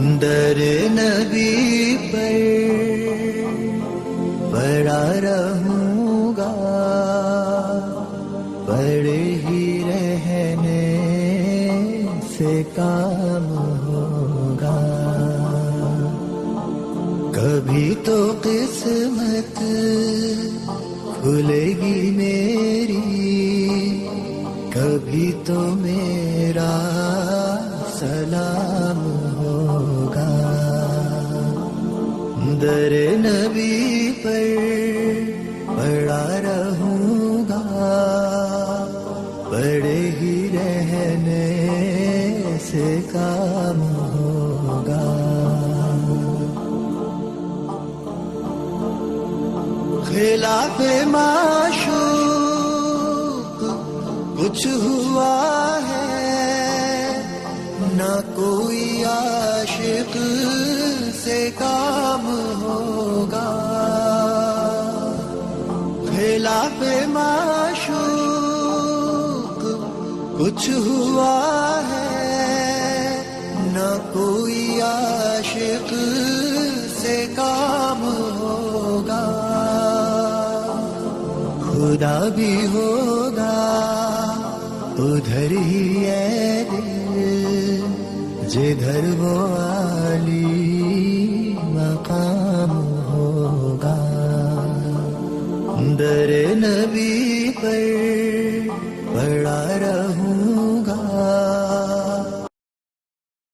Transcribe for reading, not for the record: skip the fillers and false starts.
در نبی پر پڑا رہوں گا، پڑے ہی رہنے سے کام ہوگا. کبھی تو قسمت کھلے گی میری، کبھی تو میرا سلام ہوگا. در نبی پر پڑا رہوں گا، پڑے ہی رہنے سے کام ہوگا. خلاف معشوق کچھ ہوا ہے، نہ کوئی عاشق سے کام ہوگا. خلاف معشوق کچھ ہوا ہے، نہ کوئی عاشق سے کام ہوگا. خدا بھی ہوگا ادھر ہی ہے دل، جدھر وہ عالی مقام ہوگا. در نبی پر پڑا رہوں